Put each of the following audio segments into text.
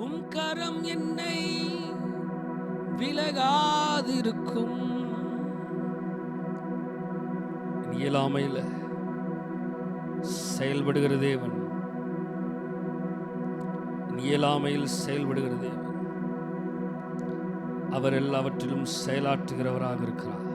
உம் கரம் என்னை விலகாதிருக்கும். இயலாமையில் செயல்படுகிற தேவன், இயலாமையில் செயல்படுகிற தேவன், அவர் எல்லாவற்றிலும் செயலாற்றுகிறவராக இருக்கிறார்.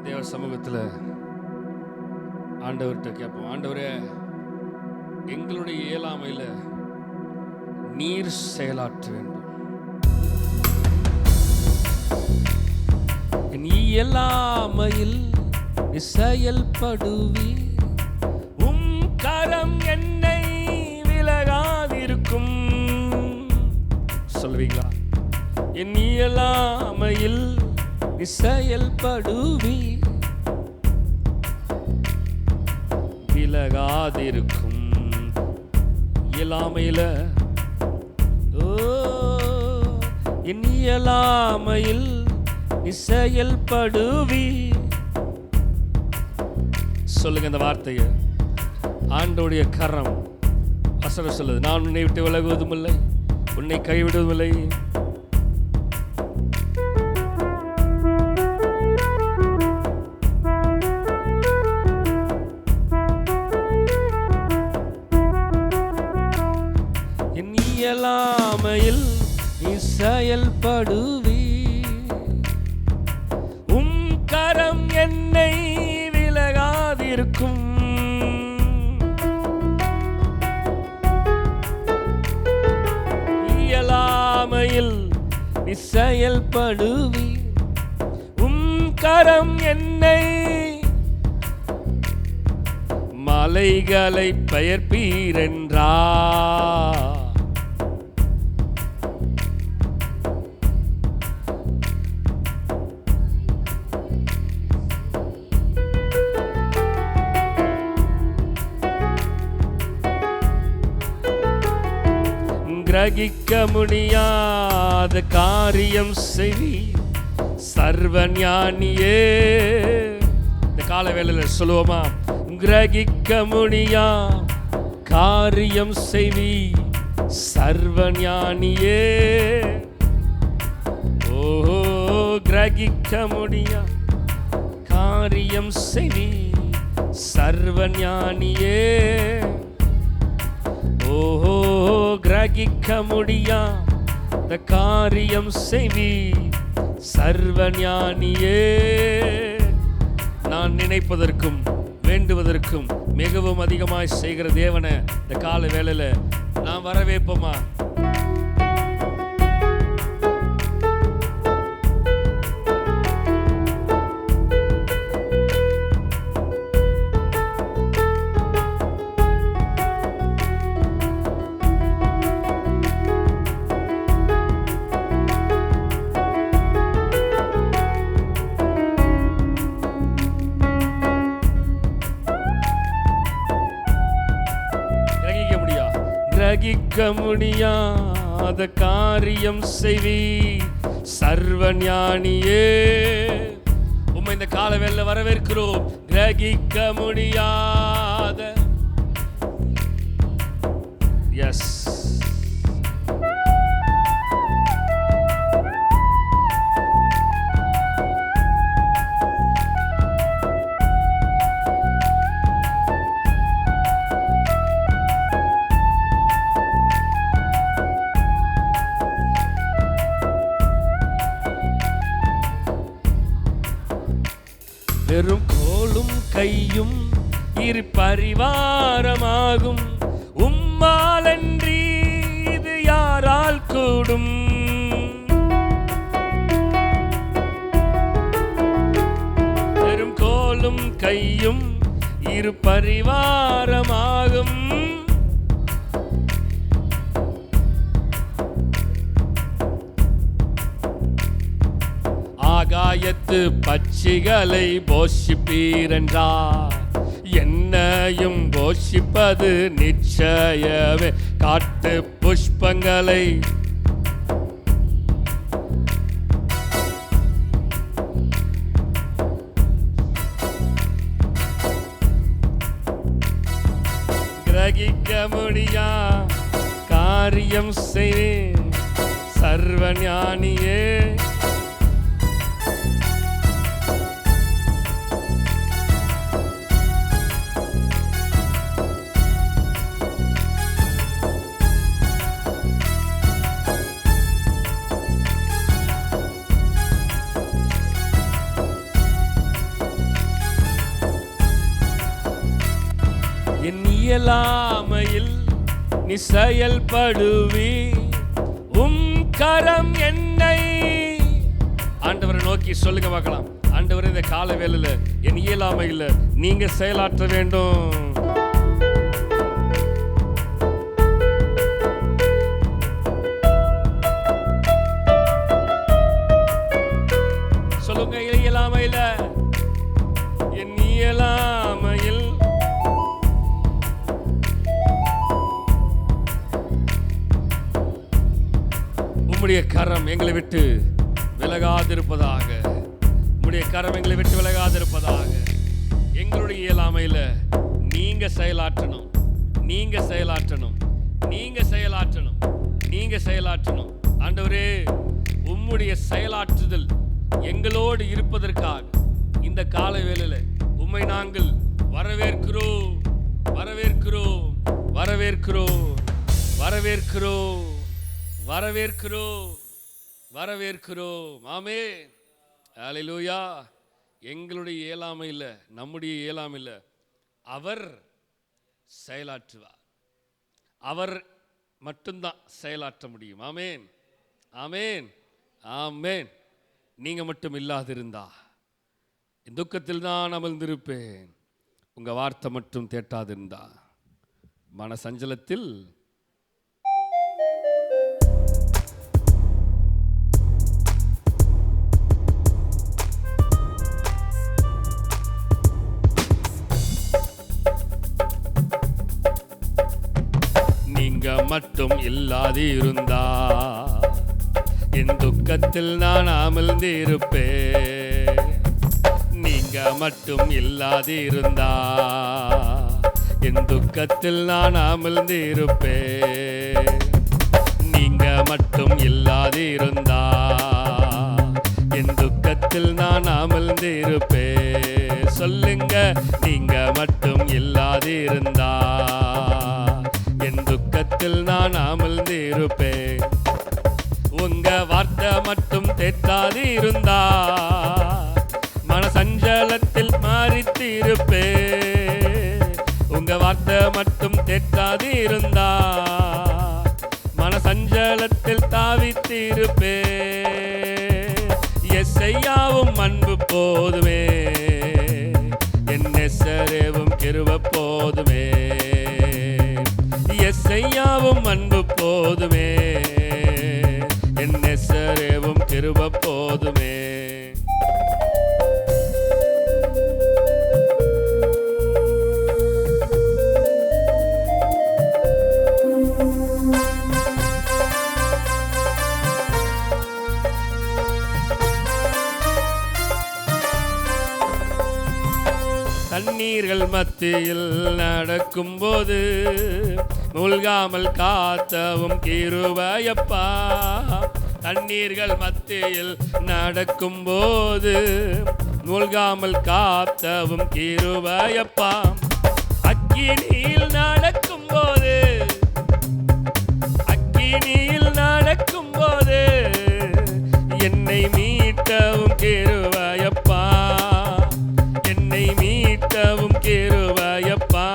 தேவ சமூகத்தில் ஆண்டவர்கிட்ட கேட்போம், ஆண்டவரே, எங்களுடைய இயலாமையில் நீர் செயலாற்ற வேண்டும். என் இயலாமையில் செயல்படுவி, உம் கரம் என்னை விலகாதிருக்கும். சொல்வீங்களா? என் இயலாமையில் செயல்படுவி, விலகாதிருக்கும். இயலாமையில் என் இயலாமையில் செயல்படுவி. சொல்லுங்க இந்த வார்த்தையை. ஆண்டோடைய கரம் வசனம் சொல்லுது, நான் உன்னை விட்டு விலகுவதும் இல்லை, உன்னை கைவிடுவதும் இல்லை. என் இயலாமையில் நீ செயல்படுவி, உம் கரம் என்னை விலகாதிருக்கும். இயலாமையில் நீ செயல்படுவி, உம் கரம் என்னை, மலைகளை பெயர்ப்பீரென்றா, கிரகிக்க முடியாத காரியம் செவி சர்வஞானியே. இந்த கால வேளையில் சொல்லுவோமா? கிரகிக்க முடியா காரியம் செவி சர்வஞானியே. ஓ, கிரகிக்க முடியா காரியம் செவி சர்வஞானியே. ஓஹோ, கிரகிக்க முடியா இந்த காரியம் செவி சர்வஞானியே. நான் நினைப்பதற்கும் வேண்டுவதற்கும் மிகவும் அதிகமாய் செய்கிற தேவனை இந்த கால வேளையில நான் வரவேற்போமா? கிரகிக்க முடியாத காரியம் செய்வி சர்வஞானியே. உம்மை இந்த கால வேளையில வரவேற்கிறோம். கிரகிக்க முடியாத, எஸ், வெறும் கோலும் கையும் இரு பரிவாரமாகும், உம்மாலன்றி இது யாரால் கூடும்? வெறும் கோலும் கையும் இரு பரிவாரமாகும், ஆகாயத்து பட்சிகளை போஷிப்பீரென்றார், என்னையும் போஷிப்பது நிச்சயமே. காட்டு புஷ்பங்களை கிரகிக்க முடியா காரியம் செய்வே சர்வ ஞானியே. என் இயலாமையில் நீ செயல்படுவி, உம் கரம் என்னை. ஆண்டவரை நோக்கி சொல்லுங்க பார்க்கலாம். ஆண்டவரே, இந்த கால வேளையில என் இயலாமையில் நீங்க செயலாற்ற வேண்டும். சொல்லுங்க, இயலாமையில், என் இயலாமையில் உம்முடைய கரம் எங்களை விட்டு விலகாதிருப்பதாக. உம்முடைய கரம் எங்களை விட்டு விலகாதிருப்பதாக. எங்களுடைய இயலாமையில் நீங்க செயலாற்றணும், நீங்க செயலாற்றணும், நீங்க செயலாற்றணும், நீங்க செயலாற்றணும். ஆண்டவரே, உம்முடைய செயலாற்றுதல் எங்களோடு இருப்பதற்காக இந்த கால வேளையில உம்மை நாங்கள் வரவேற்கிறோம், வரவேற்கிறோம், வரவேற்கிறோம், வரவேற்கிறோம், வரவேற்கிறோம், வரவேற்கிறோம். ஆமென். ஹல்லேலூயா. எங்களுடைய இயலாமை இல்லை, நம்முடைய இயலாமை இல்லை, அவர் செயலாற்றுவார். அவர் மட்டும்தான் செயலாற்ற முடியும். ஆமென், ஆமென், ஆமென். நீங்க மட்டும் இல்லாதிருந்தா இந்த துக்கத்தில் தான் அமர்ந்திருப்பேன். உங்க வார்த்தை மட்டும் தேட்டாதிருந்தா மன சஞ்சலத்தில் நீங்க மட்டும் இல்லாதிருந்தா என் துக்கத்தில் நான் அமர்ந்திருப்பேன். நீங்க மட்டும் இல்லாதிருந்தா என் துக்கத்தில் நான் அமர்ந்திருப்பேன். நீங்க மட்டும் இல்லாதிருந்தா என் துக்கத்தில் நான் அமர்ந்திருப்பேன். சொல்லுங்க, நீங்க மட்டும் இல்லாதிருந்தா என் துக்கத்தில் நான் அமர்ந்திருப்பேன். உங்க வார்த்தை மட்டும் தேட்டாது இருந்தா மன சஞ்சலத்தில் மாறித்திருப்பேன். உங்க வார்த்தை மட்டும் தேட்டாது இருந்தா மன சஞ்சலத்தில் தாவித்திருப்பேன். எஸ்ஐயாவும் அன்பு போதுமே, என் எசரேவும் கிருபை போதுமே. எஸ்ஐயாவும் அன்பு போதுமே, என் எசரேவும் கிருபை போதுமே. தண்ணீர்கள் மத்தியில் நடக்கும்போது மூழ்காமல் காத்தவும் கிருபையப்பா. தண்ணீர்கள் மத்தியில் நடக்கும்போது மூழ்காமல் காத்தவும் கிருபையப்பா. அக்கினியில் நடக்கும்போது, அக்கினியில் நடக்கும்போது என்னை மீட்டவும் கிருபையப்பா. என்னை மீட்டவும் கிருபையப்பா.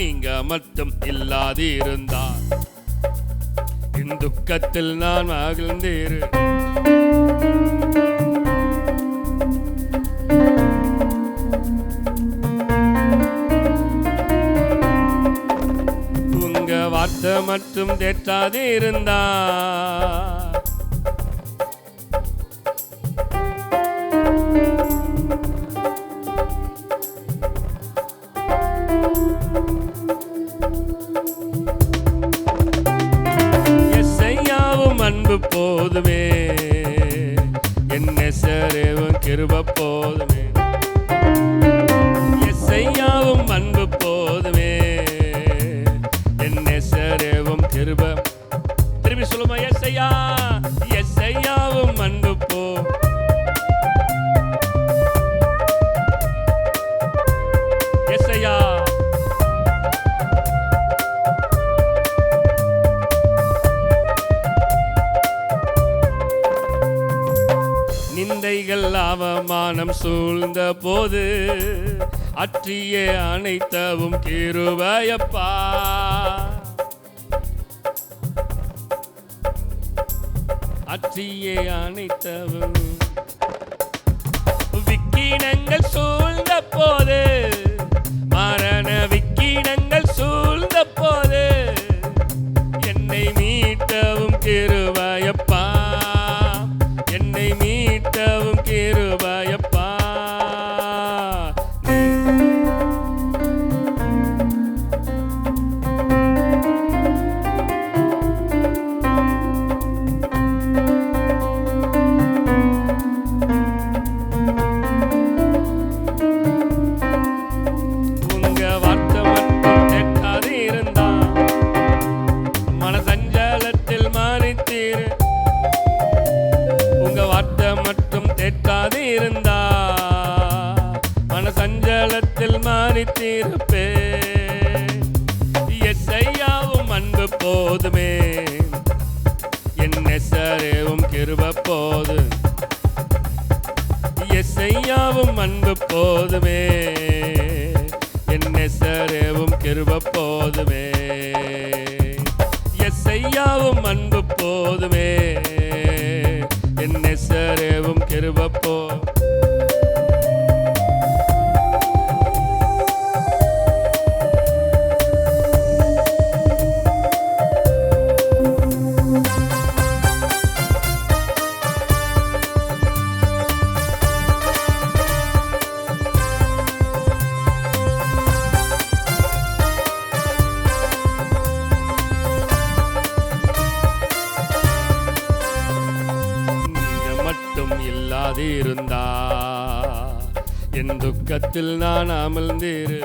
நீங்க மட்டும் இல்லாதிருந்தா இந்த துக்கத்தில் நான் மகிழ்ந்தேரு. உங்க வார்த்தை மட்டும் தேற்றாதிருந்தா அன்பு போதுமே, என் எசரேவும் கிருபை போதுமே. எஸ்ஐயாவும் அன்பு போதுமே, என் எசரேவும் நிந்தைகள் அவமானம் சூழ்ந்த போது அற்றியே அனைத்தவும் கிருபையப்பா. அற்றியே அனைத்தவும் விக்கினங்கள் சூழ்ந்த போது, மரண விக்கினங்கள் சூழ்ந்த போது என்னை மீட்டவும் கிருபையப்பா. என்னை மீட்டவும் கிருபையப்பா. உங்க வார்த்தை மட்டும் கேட்காது இருந்தா மனசஞ்சலத்தில் மாறித்தீரு. உங்க வார்த்தை மட்டும் கேட்காது இருந்தா மனசஞ்சலத்தில் மாறித்தீருப்பே. எஸ்ஐயாவும் அன்பு போதுமே, என் நெசரேவும் கிருபை போது. எஸ்ஐயாவும் அன்பு போதுமே, என் நெசரேவும் கிருபை போதுமே. எஸ்ஐயாவும் அன்பு போதுமே, என் நெசரேவும் கிருபை போ. இல்லாதிருந்தா என் துக்கத்தில் நான் அமர்ந்தீரு.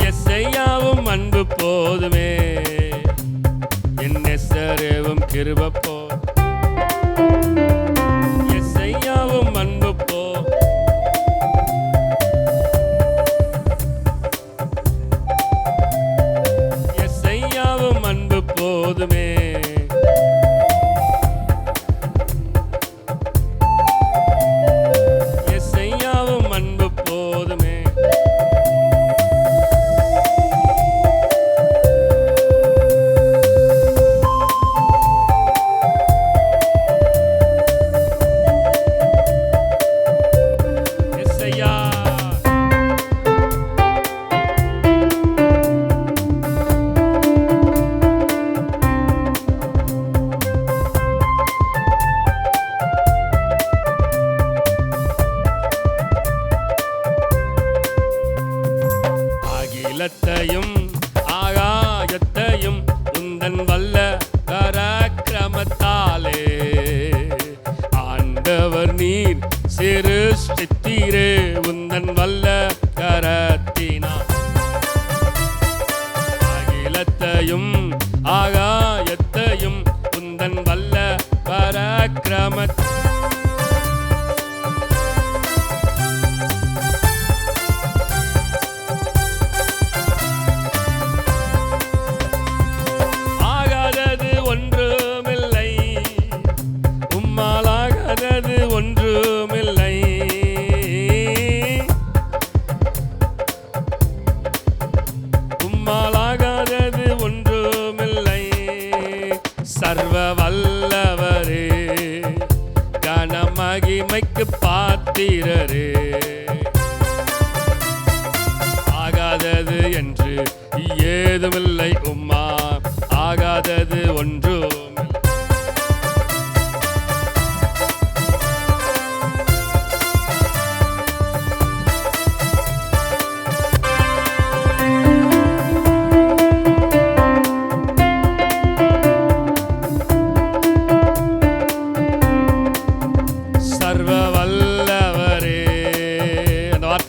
எஸ்ஐயாவும் அன்பு போதுமே, என் நெசரேவும் கிருபை போ. எஸ்ஐயாவும் அன்பு போ. எஸ்ஐயாவும் அன்பு போதுமே. எஸ்ஐயாவும் அன்பு போதுமே. அகிலத்தையும் ஆகாயத்தையும் உந்தன் வல்ல பராக்கிரமத்தாலே ஆண்டவர் நீர் சிருஷ்டித்தீரே. உந்தன் வல்ல கரத்தினார் அகிலத்தையும் ஆகாயத்தையும் உந்தன் வல்ல பராக்கிரம ஒன்றுமில்லை. உம்மாலாகாதது ஒன்றுமில்லை. சர்வ வல்லவரே, கனமகிமைக்கு பாத்திரரே, ஆகாதது என்று ஏதுமில்லை. உம்மா ஆகாதது ஒன்றுமில்லை.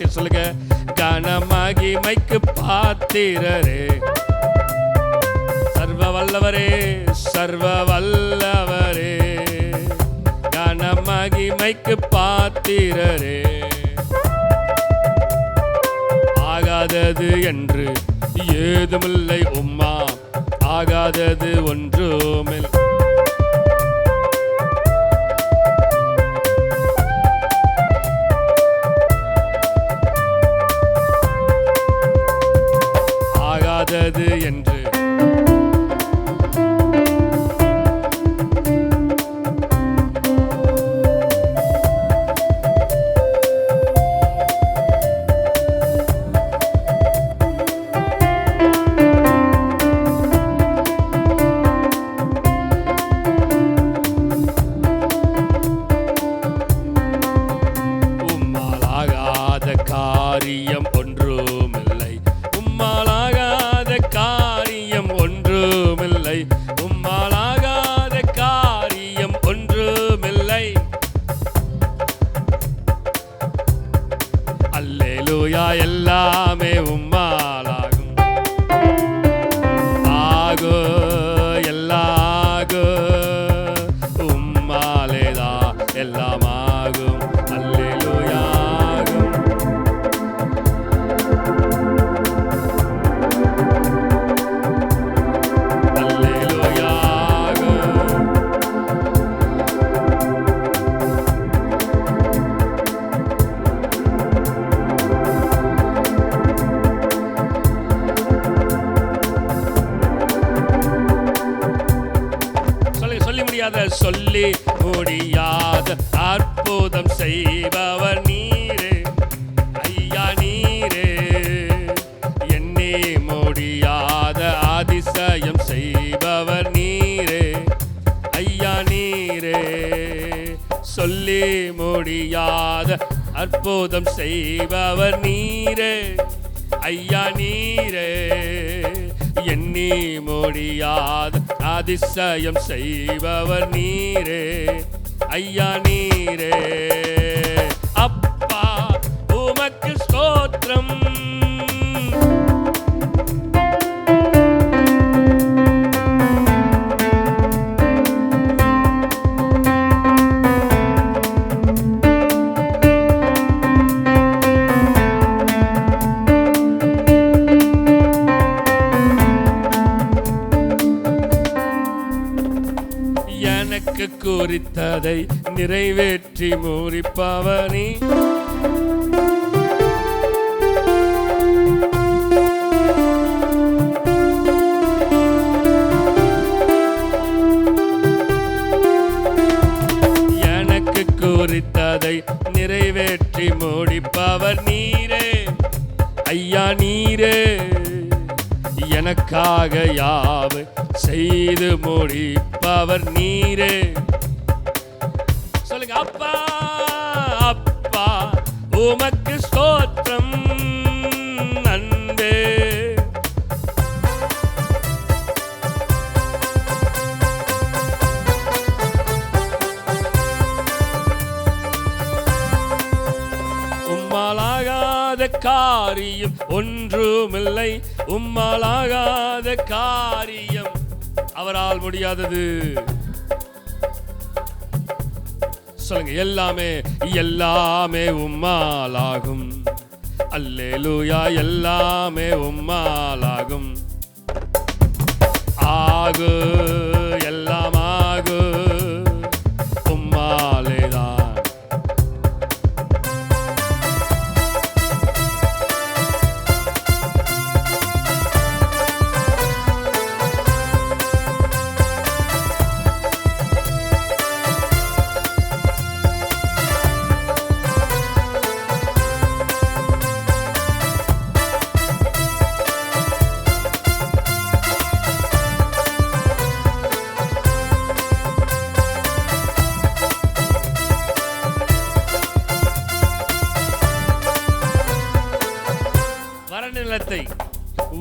வார்த்தை சொல்லுங்க. கனமகிமைக்கு பாத்திரரே, சர்வ வல்லவரே, சர்வ வல்லவரே, கனமகிமைக்கு பாத்திரரே. ஆகாதது என்று ஏதுமில்லை உம்மா, ஆகாதது ஒன்றுமில்லை. ஆகாதது என்று காரியம் ஒன்றுமில்லை, உம்மாலாகாத காரியம் ஒன்றுமில்லை, உம்மாலாகாத காரியம் ஒன்றுமில்லை. அல்லேலூயா, எல்லாமே உம்மாலாகும், ஆகு எல்லாகு, உம்மாலேதா எல்லாம் ஆகும். அல்லேலூயா. சொல்லி முடியாத அற்புதம் செய்பவர் நீரே, ஐயா நீரே. எண்ணி முடியாத அதிசயம் செய்பவர் நீரே, ஐயா நீரே. சொல்லி முடியாத அற்புதம் செய்பவர் நீரே, ஐயா நீரே. எண்ணி முடியாத அதிசயம் செய்பவர் நீரே, ஐயா நீரே. அப்பா உமக்கு ஸ்தோத்திரம், எனக்கு குறித்ததை நிறைவேற்றி முடிப்பவனே. எனக்கு குறித்ததை நிறைவேற்றி முடிப்பவர் நீரே, ஐயா நீரே. எனக்காக யாவை செய்து முடிப்பவர் நீரே. சொல்லுங்க, அப்பா அப்பா உமக்கு ஸ்தோத்திரம் அன்பே. உம்மாலாகாத காரியம் ஒன்றுமில்லை, உம்மாலாகாத காரியம் அவரால் முடியாதது. சொல்லுங்க, எல்லாமே எல்லாமே உம்மாலாகும். அல்லேலூயா, எல்லாமே உம்மாலாகும். ஆகு எல்லாம் ஆகு உம்மாலேதான்.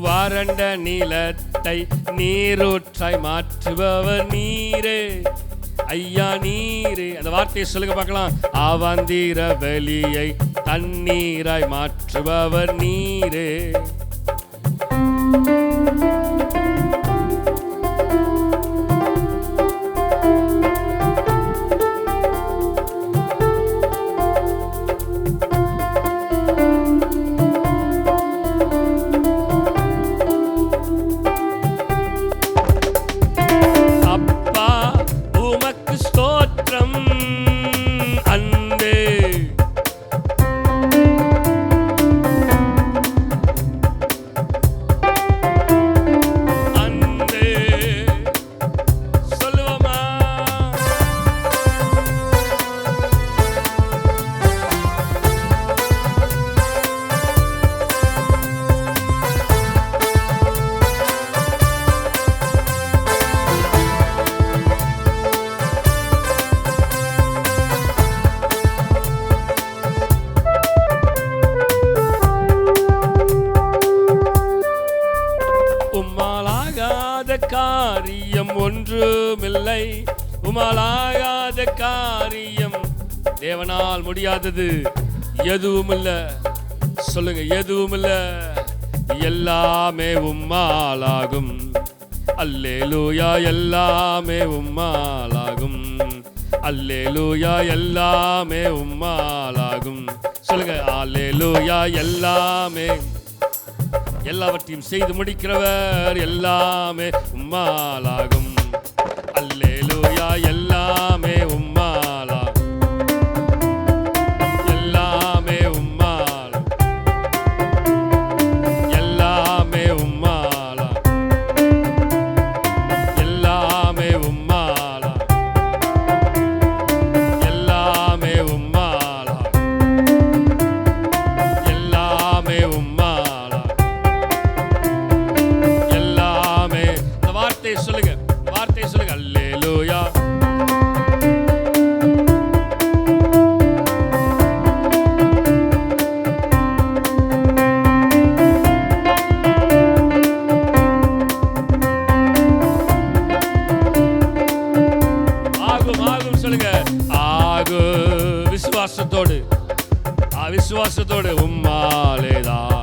வறண்ட நிலத்தை நீரூற்றாய் மாற்றுபவர் நீரே, ஐயா நீரே. அந்த வார்த்தையை சொல்லுங்க பார்க்கலாம். அவந்திர வெளியை தண்ணீராய் மாற்றுபவர் நீரே. காரியம் ஒன்றுமில்லை, உமாலாகாத காரியம், தேவனால் முடியாதது எதுவும் இல்ல. சொல்லுங்க, எதுவும் இல்ல. எல்லாமே உம்மாலாகும். அல்லேலூயா, எல்லாமே உம்மாலாகும். அல்லேலூயா, எல்லாமே உம்மாலாகும். சொல்லுங்க, அல்லேலூயா, எல்லாமே. எல்லாவற்றையும் செய்து முடிக்கிறவர், எல்லாமே உம்மாலாகும். அல்லேலூயா, எல்லாமே உம்மாலாகும். எல்லாமே உம்மாலாகும். எல்லாமே உம்மாலாகும். எல்லாமே உம்மாலாகும். எல்லாமே உம்மாலாகும். எல்லாமே உம்மாலாகும். சொல்லுங்க, வார்த்தை சொல்லுங்க. அல்லேலூயா, ஆகும் ஆகும் சொல்லுங்க. ஆகு விசுவாசத்தோடு, விசுவாசத்தோடு உம்மாலேதான்.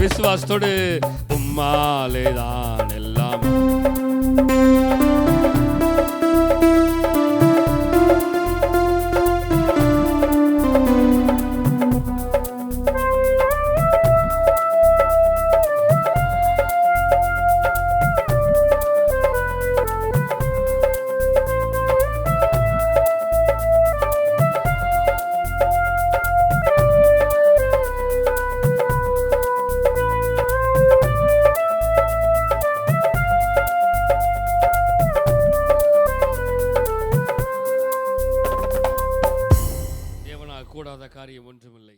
விசுவாசத்தோடு உம்மாலேதான் எல்லாம். கூடாத காரியம் ஒன்றுமில்லை.